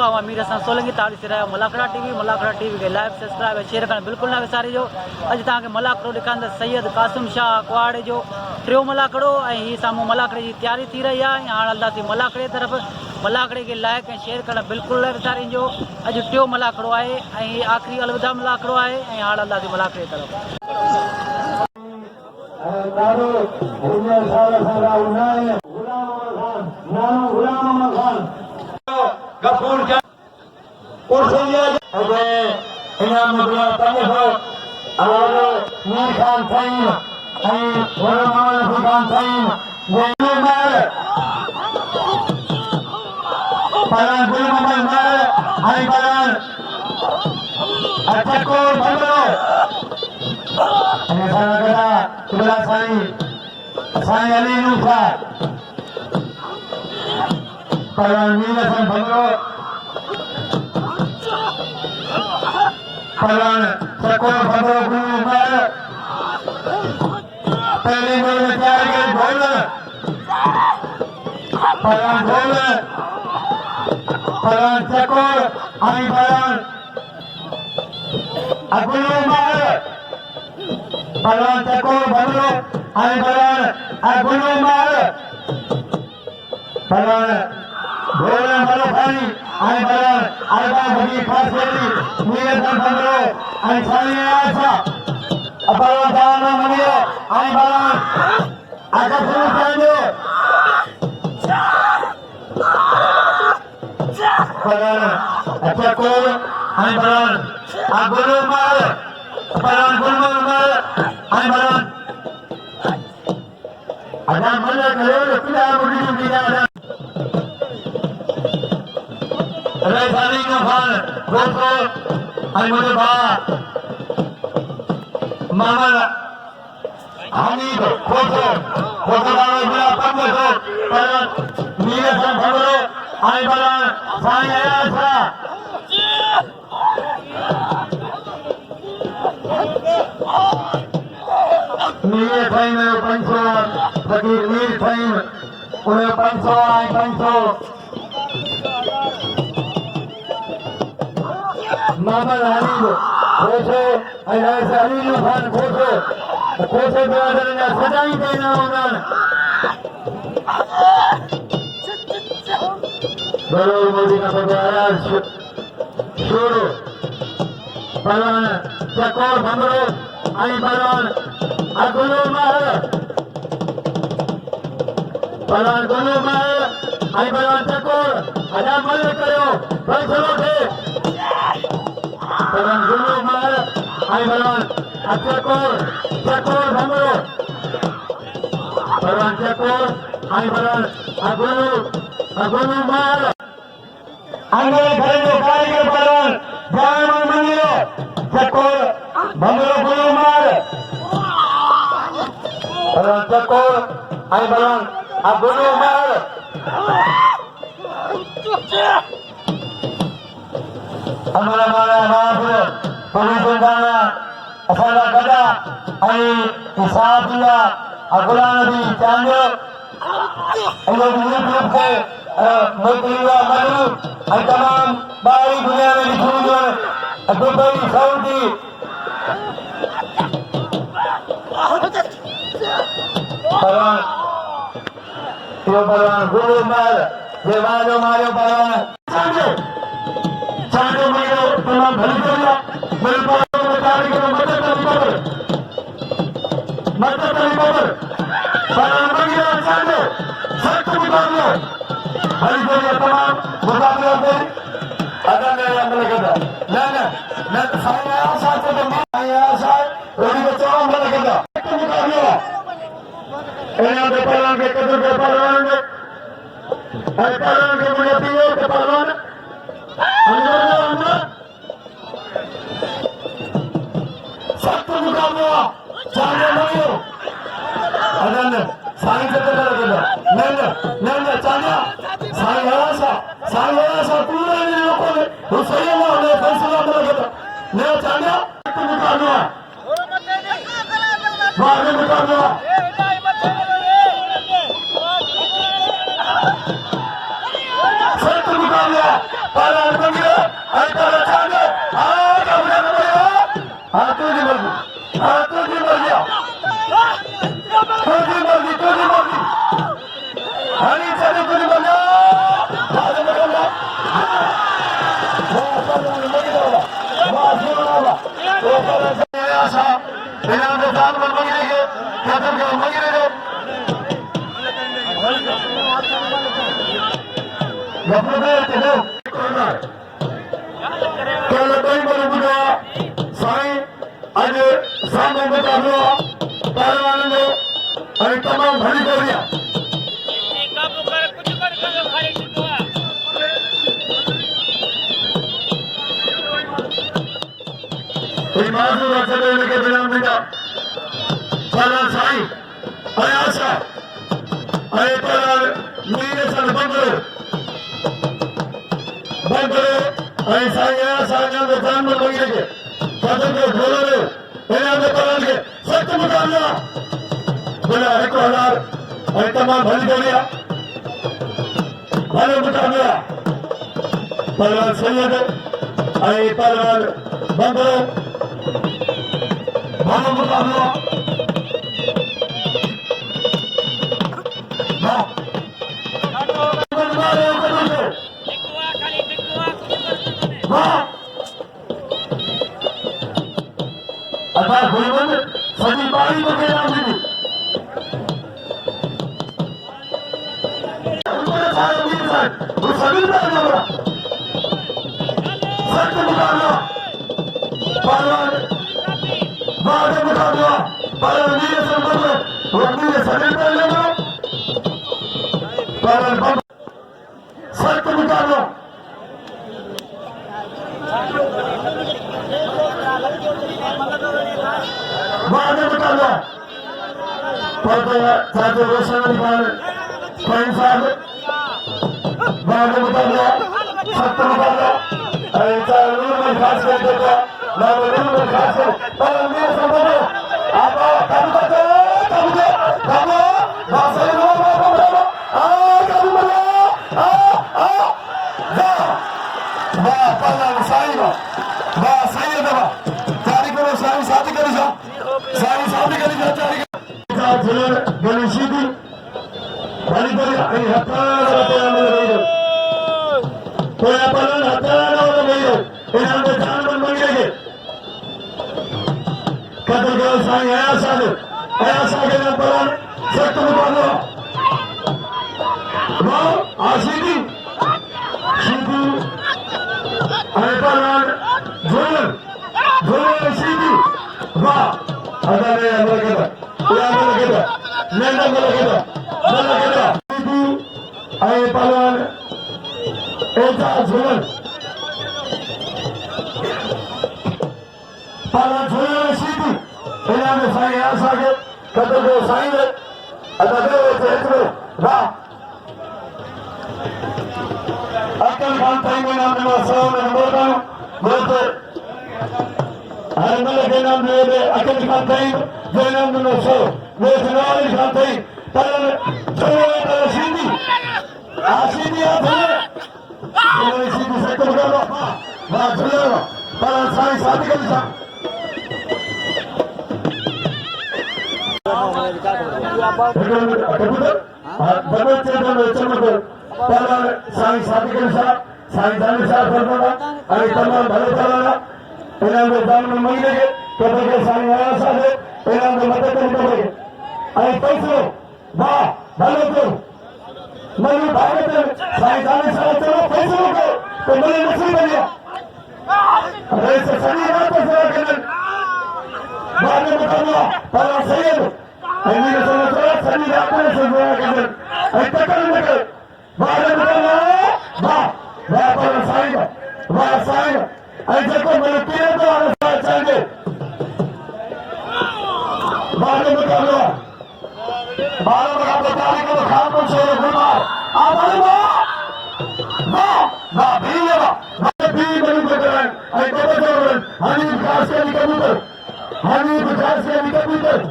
आवां मीर हसन सोलंकी ताड़ी से रहियो मलाखड़ा टीवी के लाइव सब्सक्राइब शेयर करणु बिल्कुलु न विसारिजो। अॼु तव्हांखे मलाखड़ो ॾेखारींदसि सैयद कासिम शाह कुआड़े जो टियों मलाखड़ो ऐं हीअ साम्हूं मलाखड़े जी तयारी थी रही आहे। हाणे हलंदासीं मलाखड़े तरफ़। मलाखड़े खे लाइक ऐं शेयर करणु बिल्कुलु न विसारिजो। अॼु टियों मलाखड़ो आहे ऐं हीअ आख़िरी अलविदा मलाखड़ो आहे ऐं हाणे हलंदासीं मलाखड़े तरफ़। तुझी मर्जी हाँ तुझी मर्जी तुझी मर्जी तुझी मर्जी हरी चले तुझी मर्जी आज मगला तो पर आशा बिना दुकान में मगिरे के खत्म के मगिरे दो गपरे ते कोना कल कोई बोल बुझा साईं आज सामने मुकाबला पहलवान ने और तमाम भली गोरियां कोई माजूर चले लेके बिना मिटा पहला साईं अरे आशा अरे पहला मीरे सन बंदरो अरे साईं आशा ने जान में लगी के कदम के बोलो रे बिना में पहला के सख्त मुकाबला बोला 1000 अरे तमाम भली गोरियां भले मुकाबला पहलवान सैयद अरे पहलवान बंदरो भले मुकाबला अर्थात भूलबंद सभी बारी को के नाम दी वो सभी का जोड़ा सख्त मुकाबला पहलवान बाद मुकाबला पहलवान वीर संबंध वो वीर सभी का लेना पहलवान सख्त मुकाबला बाद मुकाबला साथ रोशन खान खान साहब बाद मुकाबला सख्त मुकाबला अरे नूर में खास कर देता नूर में खास कर पर वीर संबंध आप कब कब बासरी लो कब बोलो वाह पहला साईं वाह सैयद वाह तारीख को साईं शादी करी जा साईं शादी करी जा तारीख का झुलर गली सीधी बड़ी बड़ी आई हतार पे अमल रही तो अपन हतार और नहीं इन्हां के जान मन मंगे कदर के साईं आया सागे ने पर सख्त मुकाबला वाह आशीदी सीधी अरे पहलवान झूलन सीधी वाह अदाले अमल केदा नंदा मल केदा सीधी अरे पहलवान ऐसा झूलन सीधी इन्हां में साईं आशा के कदर को साईं ने अदाले से वाह अकल खान साईं के नाम में सलाम बोलता हूँ बोलते हरमल के नाम में अकल खान साईं के नाम में सो वो सुनाली खान साईं पर जो सीधी आशीदी आप सीधी से तो बोलो वाह झूलो पर साईं शादी कर सा कबूतर बच्चे तो चमक पहला साईं शादी के साथ साईं जाने साथ फरमाना अरे तमाम भले फरमाना इन्हां के दान में महीने के कभी के साईं आया साथ इन्हां के मदद कर दे अरे पैसो वाह भले तो मनु भागत साईं जाने साथ चलो पैसो को तो मने नसीब बनिया अरे से सही बात है करन बाद में बताऊंगा पहला सैयद अमीर समझ सही बात है से हुआ करन अरे तकल निकल वाह पर साईं ऐसे को मैंने पीने तो आना चाहिए बाद मुकाबला तारीख को खान को छोड़ गुमार आवाज वाह भी बड़ी बकरान ऐ कबूतर हनीफ खास के कबूतर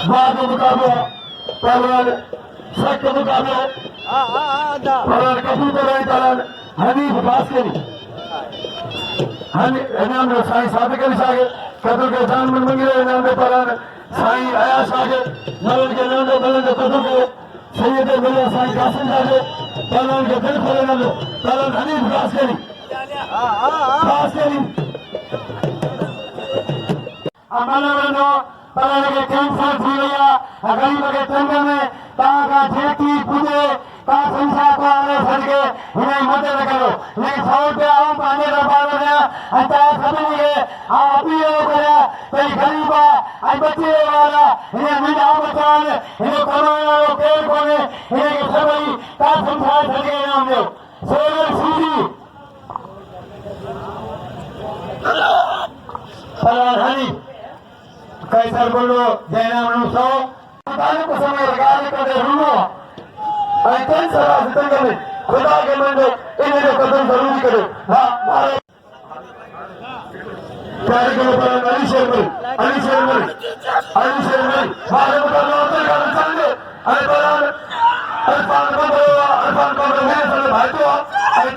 बाद मुकाबला पहलवान सख्त मुकाबला पहलवान कबूतर है पहलवान हनीफ खास के हाँ इनाम जो साईं सादिक अली साहब कदर के जान में मंगी रहे इनाम पर साईं आया साहब नवल के नाम जो बलन कदर के सैयद मिले साईं कासिम साहब पलन के दिल खोले ना पलन हनीफ खास करी अमल वनो पलन के कैंसर थी गया गरीब के तंग में ताका जेती पूजे का संसार को आने सके इन्हें मदद करो लेकिन 100 रुपया आऊं पाने का पार हो गया अच्छा सभी के आप भी हो गया कोई गरीबा आज बच्चे वाला इन्हें मिला बचान इन्हें कोरोना को पेड़ कोने इन्हें सभी का संसार सके नाम दो सोलर सीधी पलान हनी कैसर बोलो जयनाम नु 100 ताने को समय लगाने का दे रुनो कई सारा जितने में खुदा के मंडे इन्हें जो कदम जरूरी करो हाँ मारे प्यारे के ऊपर अली शेरमल मारे मुकाबला होता है कारण चांगे अल्फान को मेरे सारे भाई को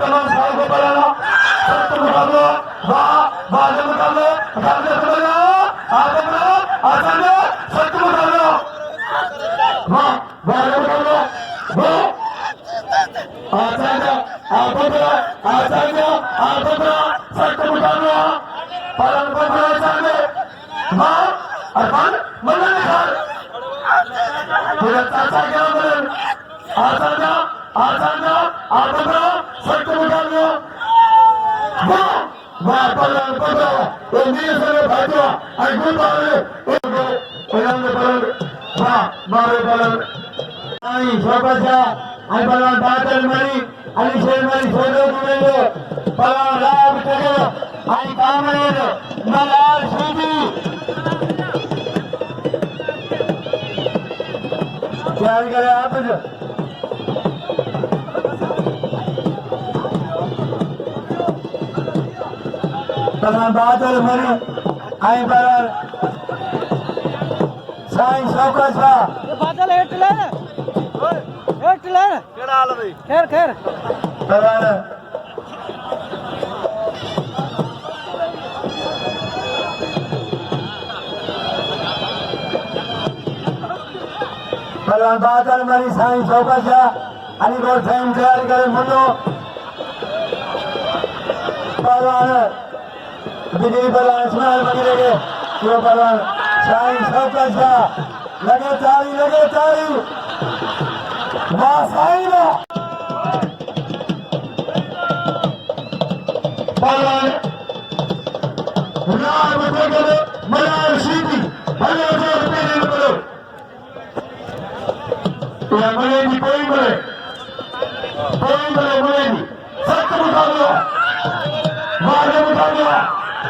तमाम साल को पढ़ाना सब मुकाबला वाह मुकाबला मुकाबले से बना आसान सत्य मुकाबला वाह मुकाबला आचार्य सत्य मुकाबला पालन आचार्य मां अरमान मल्ल निखार मेरा चाचा क्या बोले आचार्य सत्य मुकाबला वाह पालन ये मेरे सारे भाइयों अगुल वाले वाह मारे पालन आई शोभा आई पलान बादल मरी अली शेर मरी सोलो जुड़ेलो पलान लाभ चलो आई कामरेल मलाल सीधी क्या करे आप जो पलान बादल मरी आई पलान साईं शौकत शाह बादल हेठ ले केड़ा हाल भाई खैर पलान बादल मरी साईं शौकत शाह अलीगढ़ फैम तैयार करे मुल्लो पलान बिजली पलान इस्माइल बनी लगे यो पलान साईं शौकत शाह लगे तारी वाह साईं पलान राम जगत मलाल सीधी भले जो रुपये बोलो या मलेगी कोई मले मलेगी सत्य मुकाबला वाले मुकाबला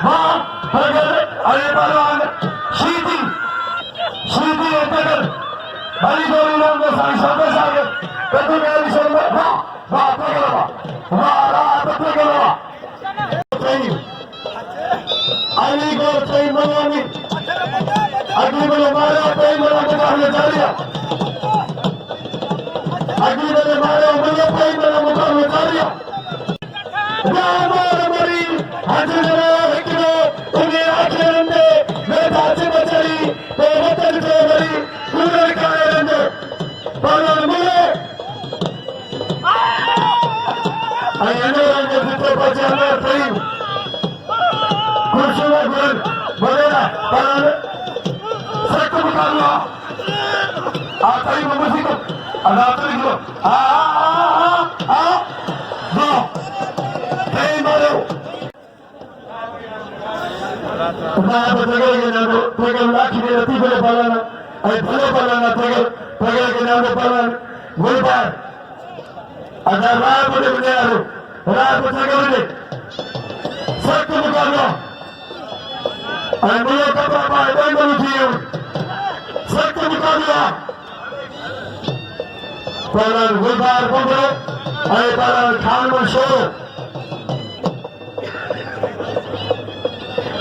वाह भगत अरे पलान सीधी तगड़ भली गोली नाम को साईं शौकत साहब कदू के अली शर्मा वाह तगड़ा वाह रात तगड़ा अली को सही मनानी अगली बने मारे कोई मना मुकाबले जारी अगली बने मारे मुझे कोई मना मुकाबले जारी राम मरी हजरा हिकरो उन्हें आखिर रंदे मैं दाचे बचरी तो वतन को मरी पूरे काले रंदे पलान मुले अयने रंगे पिछले बचाने सही कुर्सियों गुरन बोलेगा पलान सत्य मुकाबला आखिरी में मुसीबत अनातरी को दो कहीं मारो तुम्हारा बचेगा ये ना तो कल लाठी में रती बोले पलान अरे भले पलान तगड़ के नाम पलान गुलबार अगर राय बोले बने यारो राय बचेगा बने सत्य मुकाबला अरे मुझे कपड़ा पाए कोई बोलू थी सत्य मुकाबला पलान गुलबार पकड़ो अरे पलान खान में शो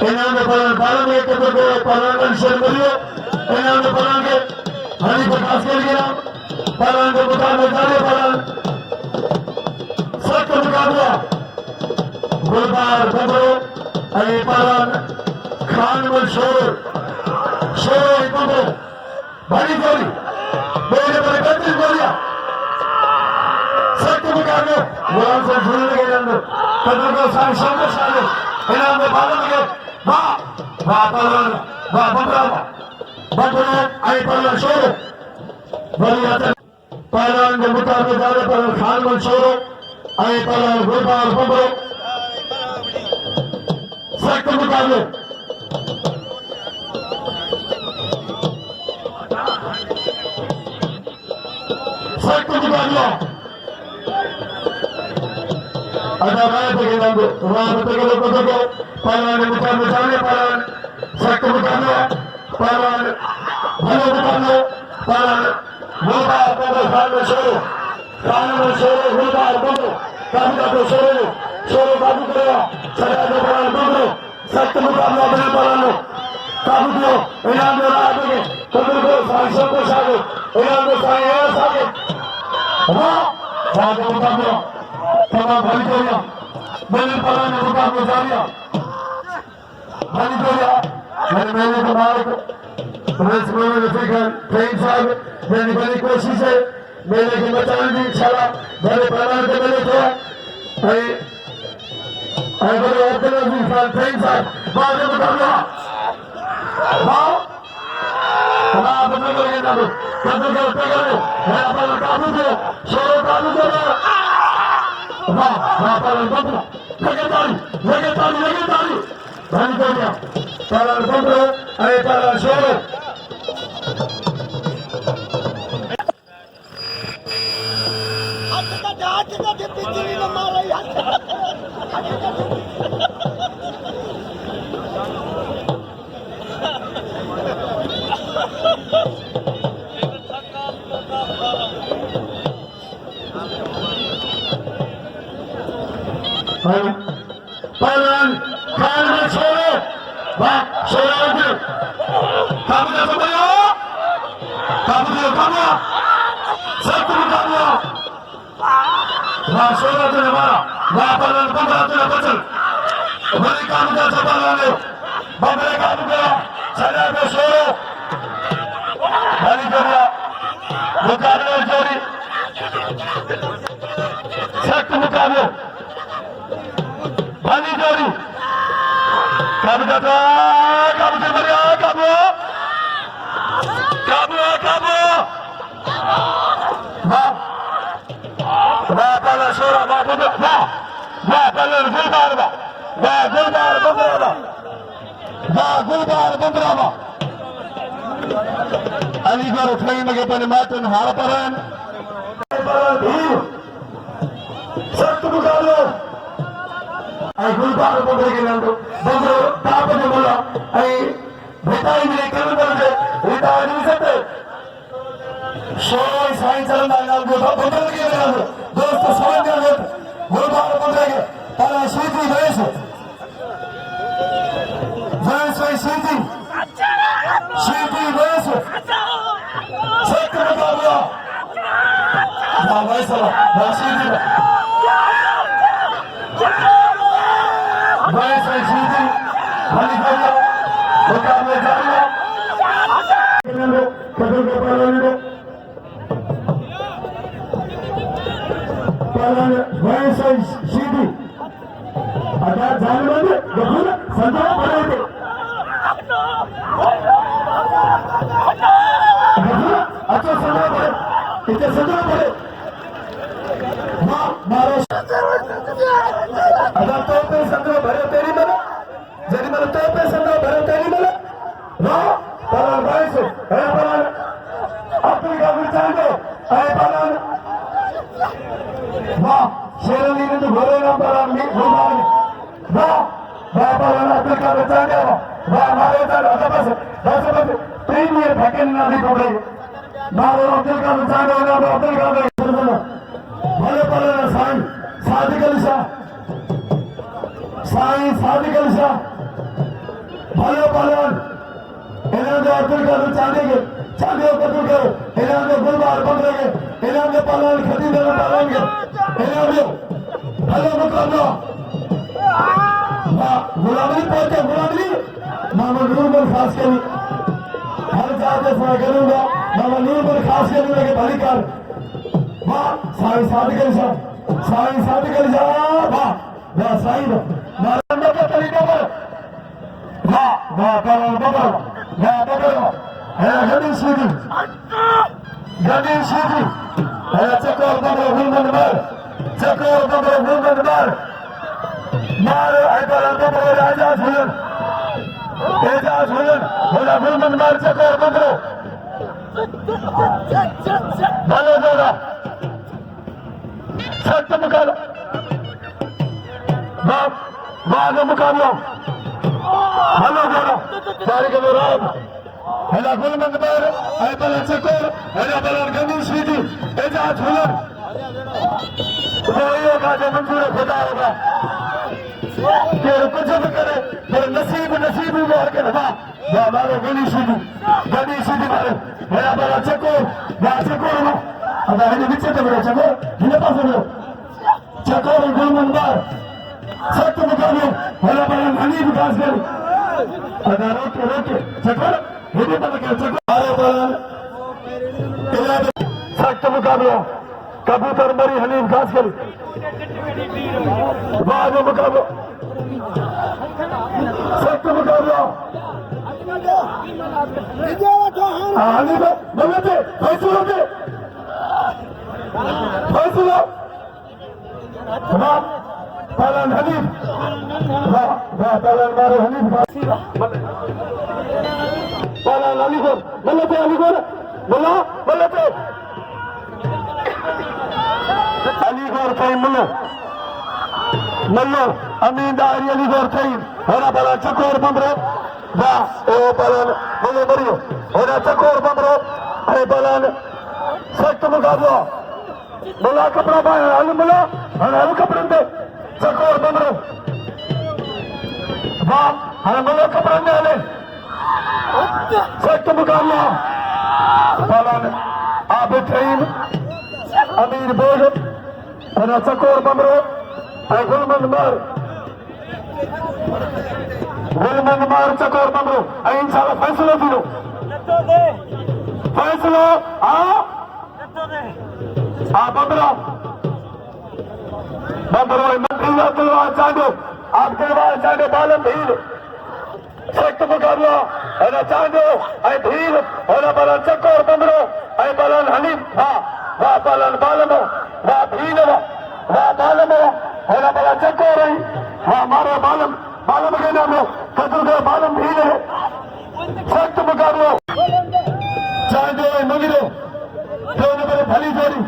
इनाम पलान एक को पलान शेर करियो इनाम पलान के हरी प्रकाश के लिए पलान के मुकाबले जाने पलान सत्य मुकाबला गुलबार बंदो अरे पालन खान मंशोर शोर बंदो बड़ी गोली मेरे पर गंदी गोलियां सख्त मुकाबले गुलाम से जुड़ने के अंदर कदर को सारे शंकर साले इनाम में पालन के वाह वाह पालन वाह बंदरा बंदो आई पालन शोर बड़ी आते पालन के मुकाबले जाने पर खान मंशोर आई पालन गुलबार बंदो सख्त मुकाबले सख्त मुकाबला अदा राय के नाम रात के लोग को पालन मुकाबले जाने पालन सख्त मुकाबला पालन भलो मुकाबला पालन मोटा पैदा खान में शोर होता बंदो काबू का तो शोर काबू करेगा सजा दो पालन बंदो सख्त मुकाबला बने पालन काबू दो इनाम दो रात के कदर को सांसों को सागो इनाम दो सागे वाह मुकाबला तमाम भली जोड़िया मैंने पालन मुकाबला जारिया भली जोड़िया मैंने मेले को मालिक प्रेस में फिकर ट्रेन साहब मेरी बड़ी कोशिश है मेले के बचाने की इंशाल्लाह बड़े पैमाने पे मेले थे आई बड़े अब्दुल अजीज खान ट्रेन साहब बाद में मुकाबला वाह वाह बंदे को ये ना दो कदर के ऊपर करो मेरा पालन काबू दो शोर काबू दो वाह वाह पालन बंदो लगे ताली भली जोड़िया पालन बंदो अरे पालन शोर पालन खान में छोड़ो वाह छोड़ो काबू का समझो काबू सख्त मुकाबला वाह छोड़ो तूने हमारा वाह पालन बंदरा तूने बचल बड़े काबू का संभाल ले बंदरे काबू करा सजा पे छोड़ो बड़ी जोड़िया मुकाबले जोड़ी सख्त मुकाबले भली जोड़ी काबू जाता काबू से बढ़िया काबू काबू काबू वाह वाह पाला शोरा वाह बंदरा वाह पालन गुलबार वाह गुलबार बंदरा वाह गुलबार बंदरा अलीगढ़ फ्लेम के पने मातन हार परन सख्त मुकाबला आई गुलबार बंदरे के नाम बंदरो ताप ने बोला आई बेटाई मेरे कर्म कर दे बेटा नहीं सकते शोर साइन चलना नाम को बंदर के नाम दोस्त समझ गए गुलबार बंदरे के ताला सीधी वैस सीधी वैस सख्त मुकाबला वाह वैस वाह सीधी वैस सीधी भली जोड़िया मुकाबले जारिया कदर के पालन वैस सीधी अदा जानवर गफूर संजय पड़े थे अच्छा संजय पड़े इतने संजय पड़े मारो अगर तो पे संजय भरे तेरी मना यदि मन तो पे संजय भरे तेरी मना वाह पालन वैस है पालन अपनी का विचार दो है पालन वाह शेरनी ने तो घोड़े ना पालन में घुमाने वाह वाह पालन अपनी का विचार दो वाह मारे तो बस प्रीमियर फैकन ना भी पड़े मारो अब्दुल का विचार दो ना अब्दुल का भले पालन साईं सादिक अली शाह भले पालन इन्हें जो अब्दुल का चांदी कद्दू करो इन्हें जो गुलबार बंदरे के इन्हें जो पालन खतीब पालन के इन्हें जो भले मुकाबला गुलामी पहुंचे गुलामी मामा नूरमल खास करी हर जाते समय करूंगा मामा नूरमल खास करूंगा के भारी कर वाह साईं सादिक वाह वाह साईं मारंदा के तरीके पर वाह वाह बबल है गणेश सीधी है चकोर बबल गुलमन मार चकोर बबल गुलमन मार ऐबल बबल राजा झुलन एजाज हुलन बोला गुलमन मार चकोर बबल भलो जोड़ा सख्त मुकाबला बाद मुकाबला भलो जोड़ा तारीख मुराद हेला गुलमन मार ऐबल चकोर हेला बलन गनीश विधि एजाज हुलन कोई होगा जो मंजूर खुदा होगा कि कुछ भी करे पर नसीब मार के ना मारो गनीश विधि मारे मेरा बड़ा चकोर ना अब है नीचे तो मेरा चकोर जिन्हें पास हो चकोर गुलमन मार सख्त मुकाबले मेरा बड़ा हनी विकास कर अगर रोके चकोर हिंदी पता क्या चकोर मारे बड़ा सख्त मुकाबला कबूतर मरी हनीफ खास करी बाद मुकाबला सख्त मुकाबला हनीफ बल्ले फैसलों के फैसला पलन हनीफ पलन मारे हनीफ पलन अलीगढ़ बल्ले अलीगढ़ कई मल्लो अमीनदारी अलीगढ़ कई होना बड़ा चकोर बमरो वाह ओ बलन मल्लो मरियो होना चकोर बमरो है बलन सख्त मुकाबला मुला कपड़ा पाए हल मुला हल कपड़े दे चकोर बमरो वाह हल मुला कपड़े दे हले सख्त मुकाबला बलन आप ट्रेन अमीर बोल और चकोर बमरो गुलमन मार चकोर बमरो इंशाल्लाह फैसलो दिलो फैसलो आ बमरो तलवार चांडो आप तलवार चांडो बालम भीड़ सख्त मुकाबला है चांडो भीड़ होना बला चकोर बमरो बलन हनीफ वाह बलन बालमो वाह भीड़ वाह बालमो होना बला चकोर वाह मारो बालम के नाम कदू का बालम भीड़ है सख्त मुकाबला चांडो मंगिरो दोनों मेरे भली जोड़ी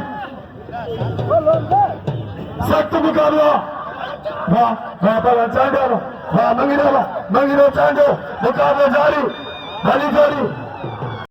सख्त मुकाबला वाह बला चांडो वाह मंगिरो चांडो मुकाबला जारी भली जोड़ी